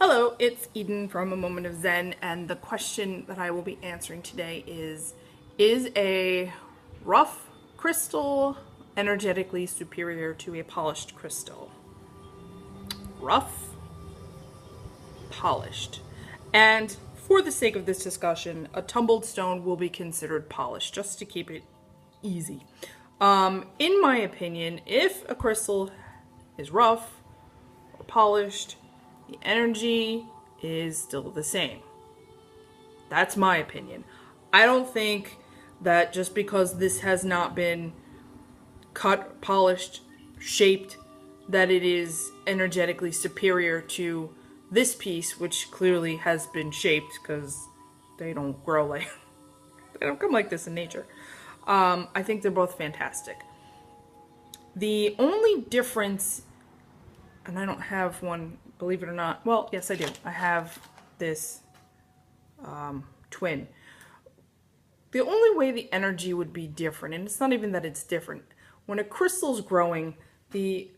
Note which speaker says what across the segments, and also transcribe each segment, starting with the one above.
Speaker 1: Hello, it's Eden from A Moment of Zen, and the question that I will be answering today is a rough crystal energetically superior to a polished crystal? Rough, polished. And for the sake of this discussion, a tumbled stone will be considered polished, just to keep it easy. In my opinion, if a crystal is rough or polished, the energy is still the same. That's my opinion. I don't think that just because this has not been cut, polished, shaped, that it is energetically superior to this piece, which clearly has been shaped because they don't grow like, they don't come like this in nature. I think they're both fantastic. The only difference, and I don't have one, believe it or not. Well, yes, I do. I have this twin. The only way the energy would be different, and it's not even that it's different, when a crystal's growing, the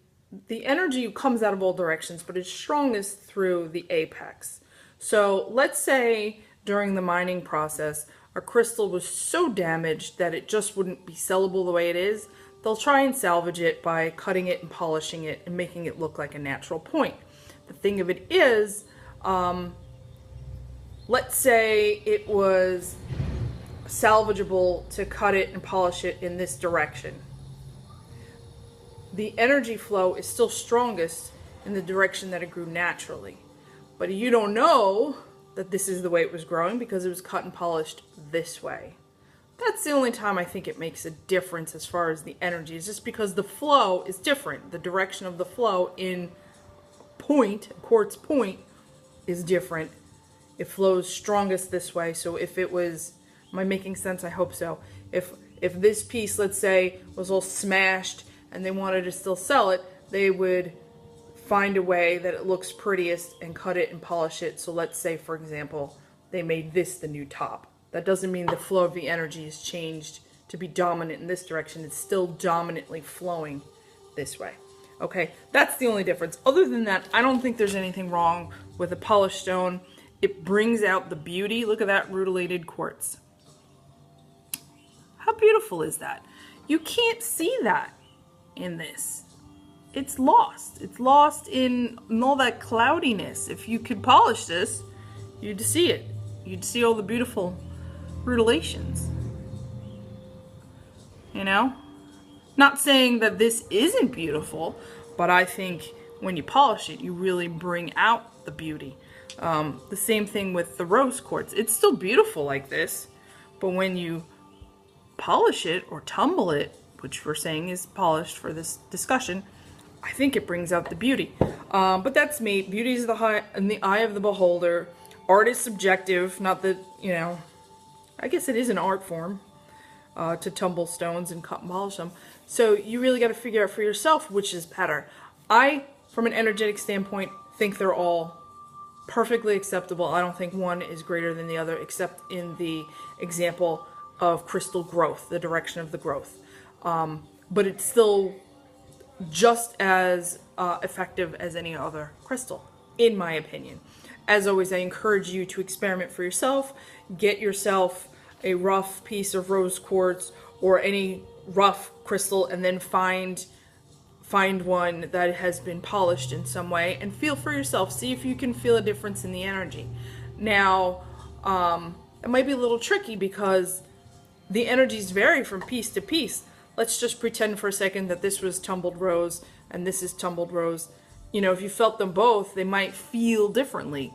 Speaker 1: energy comes out of all directions, but it's strongest through the apex. So let's say during the mining process, a crystal was so damaged that it just wouldn't be sellable the way it is. They'll try and salvage it by cutting it and polishing it and making it look like a natural point. The thing of it is, let's say it was salvageable to cut it and polish it in this direction. The energy flow is still strongest in the direction that it grew naturally. But you don't know that this is the way it was growing because it was cut and polished this way. That's the only time I think it makes a difference as far as the energy. It's just because the flow is different. The direction of the flow in quartz point, is different. It flows strongest this way. So if it was, am I making sense? I hope so. If this piece, let's say, was all smashed and they wanted to still sell it, they would find a way that it looks prettiest and cut it and polish it. So let's say, for example, they made this the new top. That doesn't mean the flow of the energy is changed to be dominant in this direction. It's still dominantly flowing this way. Okay, that's the only difference. Other than that, I don't think there's anything wrong with a polished stone. It brings out the beauty. Look at that rutilated quartz. How beautiful is that? You can't see that in this. It's lost. It's lost in all that cloudiness. If you could polish this, you'd see it. You'd see all the beautiful rutilations. You know? Not saying that this isn't beautiful, but I think when you polish it, you really bring out the beauty. The same thing with the rose quartz. It's still beautiful like this, but when you polish it or tumble it, which we're saying is polished for this discussion, I think it brings out the beauty. But that's me. Beauty is in the eye of the beholder. Art is subjective, not that, you know, I guess it is an art form. To tumble stones and cut and polish them. So you really got to figure out for yourself which is better. I, from an energetic standpoint, think they're all perfectly acceptable. I don't think one is greater than the other, except in the example of crystal growth, the direction of the growth. But it's still just as effective as any other crystal, in my opinion. As always, I encourage you to experiment for yourself. Get yourself a rough piece of rose quartz or any rough crystal, and then find one that has been polished in some way and feel for yourself. See if you can feel a difference in the energy. Now, it might be a little tricky because the energies vary from piece to piece. Let's just pretend for a second that this was tumbled rose and this is tumbled rose. You know, if you felt them both, they might feel differently.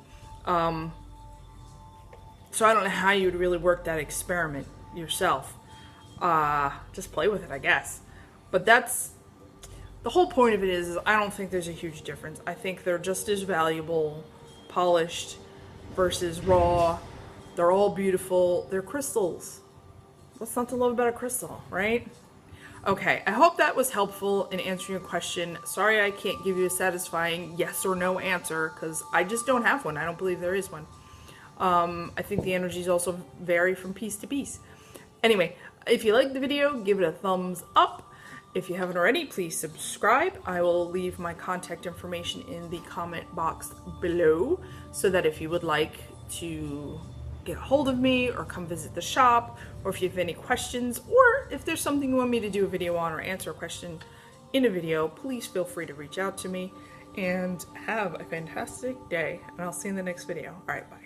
Speaker 1: So I don't know how you would really work that experiment yourself. Just play with it, I guess. But that's the whole point of it is I don't think there's a huge difference. I think they're just as valuable, polished versus raw. They're all beautiful. They're crystals. What's not to love about a crystal, right? Okay, I hope that was helpful in answering your question. Sorry I can't give you a satisfying yes or no answer because I just don't have one. I don't believe there is one. I think the energies also vary from piece to piece. Anyway, if you liked the video, give it a thumbs up. If you haven't already, please subscribe. I will leave my contact information in the comment box below so that if you would like to get a hold of me or come visit the shop, or if you have any questions, or if there's something you want me to do a video on or answer a question in a video, please feel free to reach out to me. And have a fantastic day, and I'll see you in the next video. All right, bye.